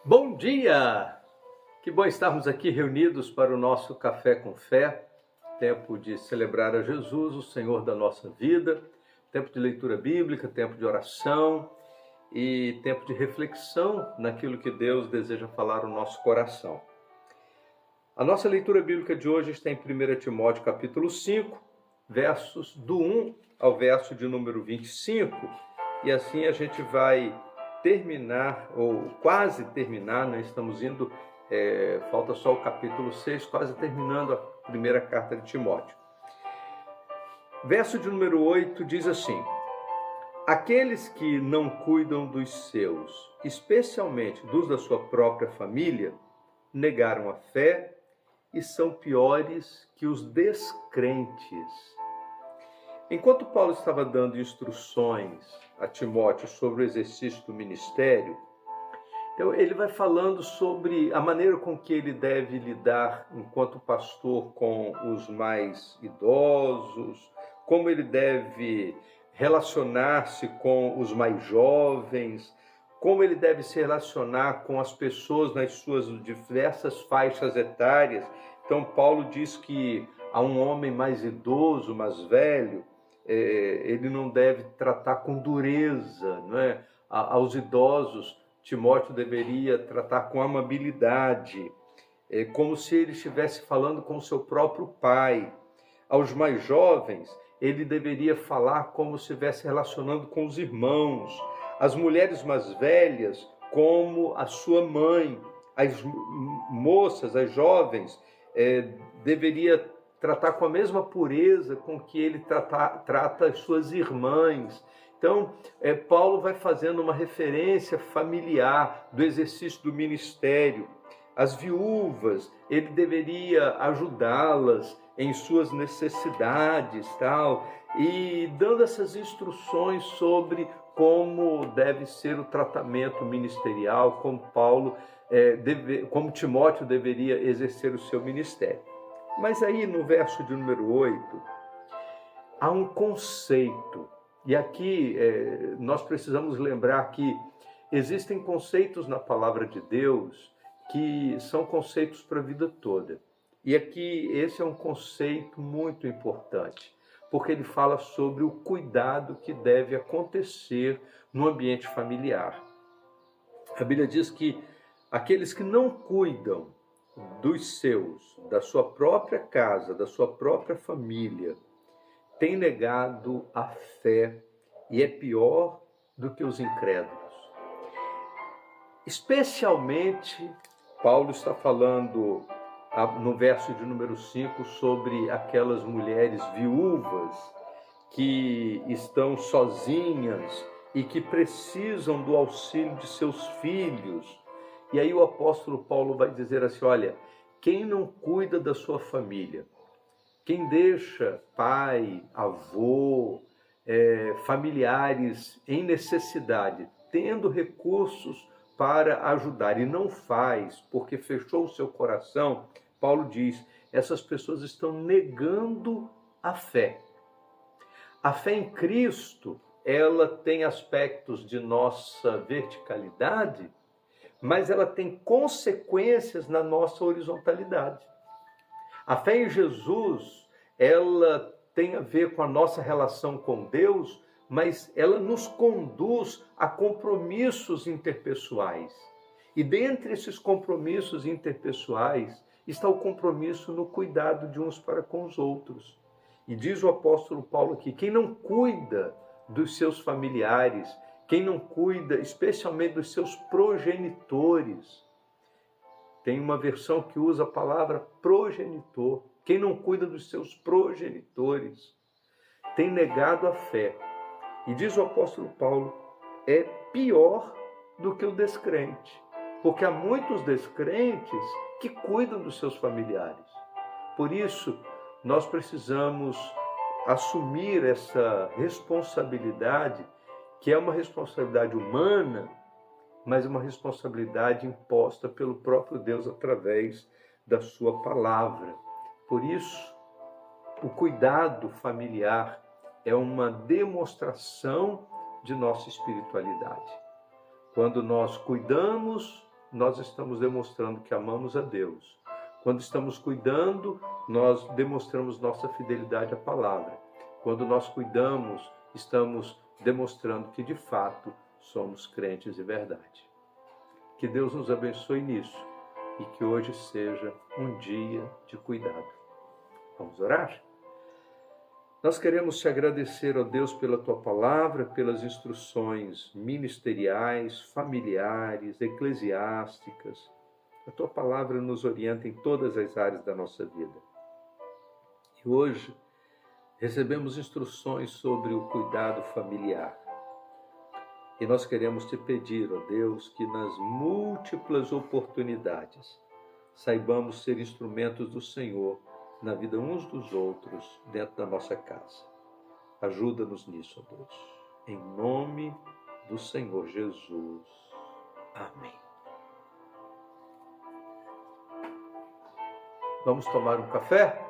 Bom dia! Que bom estarmos aqui reunidos para o nosso Café com Fé, tempo de celebrar a Jesus, o Senhor da nossa vida, tempo de leitura bíblica, tempo de oração e tempo de reflexão naquilo que Deus deseja falar no nosso coração. A nossa leitura bíblica de hoje está em 1 Timóteo capítulo 5, versos do 1 ao verso de número 25, e assim a gente vai terminar, ou quase terminar, né? Estamos indo, falta só o capítulo 6, quase terminando a primeira carta de Timóteo. Verso de número 8 diz assim: aqueles que não cuidam dos seus, especialmente dos da sua própria família, negaram a fé e são piores que os descrentes. Enquanto Paulo estava dando instruções a Timóteo sobre o exercício do ministério, então ele vai falando sobre a maneira com que ele deve lidar enquanto pastor com os mais idosos, como ele deve relacionar-se com os mais jovens, como ele deve se relacionar com as pessoas nas suas diversas faixas etárias. Então Paulo diz que a um homem mais idoso, mais velho, ele não deve tratar com dureza, não é? Aos idosos, Timóteo deveria tratar com amabilidade, como se ele estivesse falando com o seu próprio pai. Aos mais jovens, ele deveria falar como se estivesse relacionando com os irmãos. As mulheres mais velhas, como a sua mãe. As moças, as jovens, deveria tratar com a mesma pureza com que ele trata as suas irmãs. Então, Paulo vai fazendo uma referência familiar do exercício do ministério. As viúvas, ele deveria ajudá-las em suas necessidades, tal, e dando essas instruções sobre como deve ser o tratamento ministerial, como Timóteo deveria exercer o seu ministério. Mas aí no verso de número 8, há um conceito, e aqui nós precisamos lembrar que existem conceitos na palavra de Deus que são conceitos para a vida toda. E aqui esse é um conceito muito importante, porque ele fala sobre o cuidado que deve acontecer no ambiente familiar. A Bíblia diz que aqueles que não cuidam dos seus, da sua própria casa, da sua própria família, têm negado a fé e é pior do que os incrédulos. Especialmente, Paulo está falando no verso de número 5 sobre aquelas mulheres viúvas que estão sozinhas e que precisam do auxílio de seus filhos. E aí o apóstolo Paulo vai dizer assim, olha, quem não cuida da sua família, quem deixa pai, avô, familiares em necessidade, tendo recursos para ajudar e não faz porque fechou o seu coração, Paulo diz, essas pessoas estão negando a fé. A fé em Cristo, ela tem aspectos de nossa verticalidade, mas ela tem consequências na nossa horizontalidade. A fé em Jesus, ela tem a ver com a nossa relação com Deus, mas ela nos conduz a compromissos interpessoais. E dentre esses compromissos interpessoais está o compromisso no cuidado de uns para com os outros. E diz o apóstolo Paulo aqui, quem não cuida dos seus familiares, quem não cuida, especialmente dos seus progenitores, tem uma versão que usa a palavra progenitor. Quem não cuida dos seus progenitores tem negado a fé. E diz o apóstolo Paulo, é pior do que o descrente. Porque há muitos descrentes que cuidam dos seus familiares. Por isso, nós precisamos assumir essa responsabilidade, que é uma responsabilidade humana, mas uma responsabilidade imposta pelo próprio Deus através da sua palavra. Por isso, o cuidado familiar é uma demonstração de nossa espiritualidade. Quando nós cuidamos nós estamos demonstrando que amamos a Deus. Quando estamos cuidando, nós demonstramos nossa fidelidade à palavra. Quando nós cuidamos, estamos demonstrando que de fato somos crentes de verdade. Que Deus nos abençoe nisso e que hoje seja um dia de cuidado. Vamos orar? Nós queremos te agradecer, ó Deus, pela tua palavra, pelas instruções ministeriais, familiares, eclesiásticas. A tua palavra nos orienta em todas as áreas da nossa vida. E hoje recebemos instruções sobre o cuidado familiar. E nós queremos te pedir, ó Deus, que nas múltiplas oportunidades saibamos ser instrumentos do Senhor na vida uns dos outros, dentro da nossa casa. Ajuda-nos nisso, ó Deus. Em nome do Senhor Jesus. Amém. Vamos tomar um café?